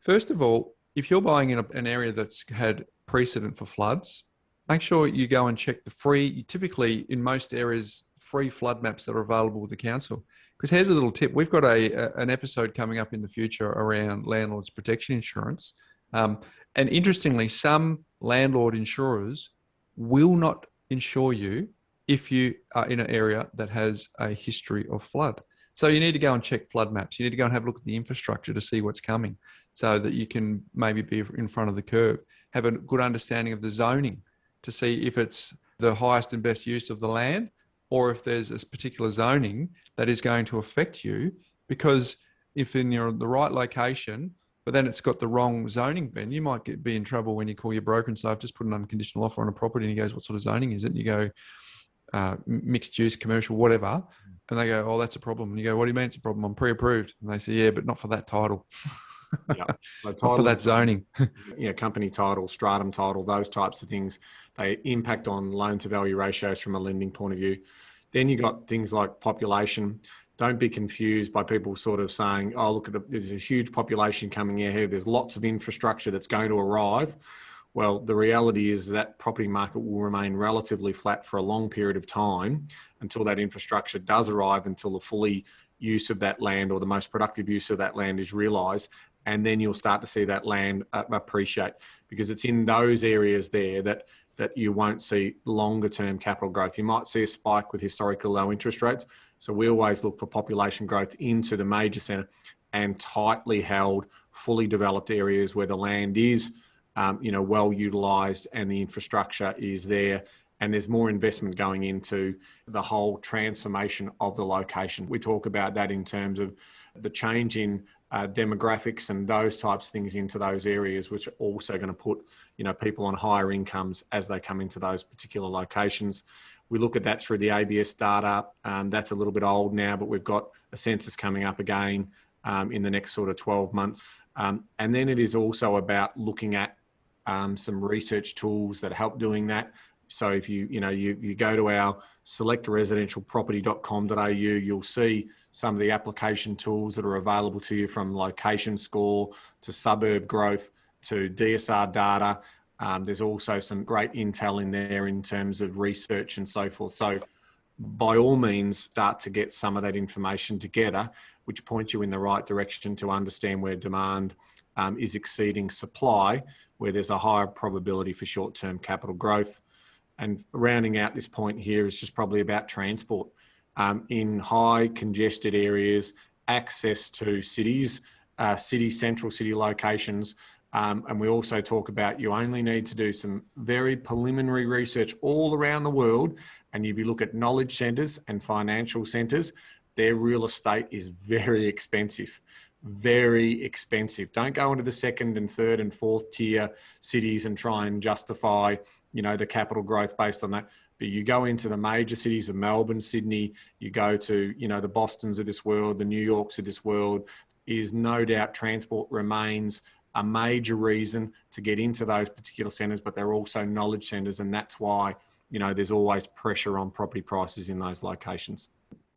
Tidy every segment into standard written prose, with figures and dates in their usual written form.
First of all, if you're buying in an area that's had precedent for floods, make sure you go and check the free, typically in most areas, free flood maps that are available with the council. Because here's a little tip. We've got an episode coming up in the future around landlords protection insurance. And interestingly, some landlord insurers will not insure you if you are in an area that has a history of flood. So you need to go and check flood maps. You need to go and have a look at the infrastructure to see what's coming so that you can maybe be in front of the curve. Have a good understanding of the zoning to see if it's the highest and best use of the land or if there's a particular zoning that is going to affect you. Because if in the right location, but then it's got the wrong zoning, Ben, you might be in trouble when you call your broker and say, I've just put an unconditional offer on a property. And he goes, what sort of zoning is it? And you go, mixed use, commercial, whatever. And they go, oh, that's a problem. And you go, what do you mean it's a problem? I'm pre-approved. And they say, yeah, but not for that title. Yeah. So not for that zoning. Company title, stratum title, those types of things, they impact on loan to value ratios from a lending point of view. Then you got things like population. Don't be confused by people sort of saying, oh, look, there's a huge population coming in here. There's lots of infrastructure that's going to arrive. Well, the reality is that property market will remain relatively flat for a long period of time until that infrastructure does arrive, until the fully use of that land or the most productive use of that land is realised. And then you'll start to see that land appreciate, because it's in those areas there that you won't see longer term capital growth. You might see a spike with historical low interest rates. So we always look for population growth into the major centre and tightly held, fully developed areas where the land is well utilised and the infrastructure is there, and there's more investment going into the whole transformation of the location. We talk about that in terms of the change in demographics and those types of things into those areas, which are also going to put people on higher incomes as they come into those particular locations. We look at that through the ABS data. That's a little bit old now, but we've got a census coming up again in the next sort of 12 months. And then it is also about looking at some research tools that help doing that. So if you go to our selectresidentialproperty.com.au, you'll see some of the application tools that are available to you, from location score to suburb growth to DSR data. There's also some great intel in there in terms of research and so forth. So by all means, start to get some of that information together, which points you in the right direction to understand where demand is exceeding supply, where there's a higher probability for short-term capital growth. And rounding out this point here is just probably about transport. In high congested areas, access to cities, central city locations, and we also talk about you only need to do some very preliminary research all around the world. And if you look at knowledge centres and financial centres, their real estate is very expensive. Very expensive. Don't go into the second and third and fourth tier cities and try and justify, the capital growth based on that. But you go into the major cities of Melbourne, Sydney, you go to, the Bostons of this world, the New Yorks of this world, is no doubt transport remains a major reason to get into those particular centres, but they're also knowledge centres. And that's why, there's always pressure on property prices in those locations.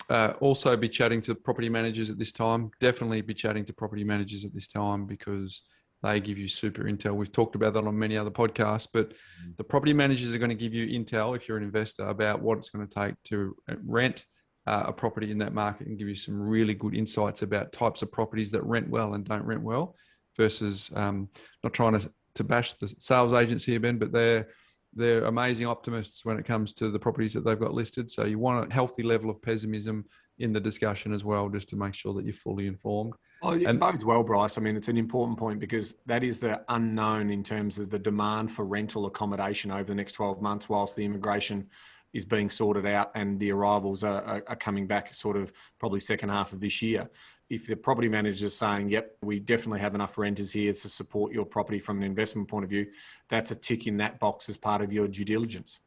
Also be chatting to property managers at this time. Definitely be chatting to property managers at this time, because they give you super intel. We've talked about that on many other podcasts, but the property managers are going to give you intel, if you're an investor, about what it's going to take to rent a property in that market, and give you some really good insights about types of properties that rent well and don't rent well, versus not trying to bash the sales agents here, Ben, but they're amazing optimists when it comes to the properties that they've got listed. So you want a healthy level of pessimism in the discussion as well, just to make sure that you're fully informed. Oh, it bodes well, Bryce. I mean, it's an important point, because that is the unknown in terms of the demand for rental accommodation over the next 12 months, whilst the immigration is being sorted out and the arrivals are coming back sort of probably second half of this year. If the property manager is saying, yep, we definitely have enough renters here to support your property from an investment point of view, that's a tick in that box as part of your due diligence.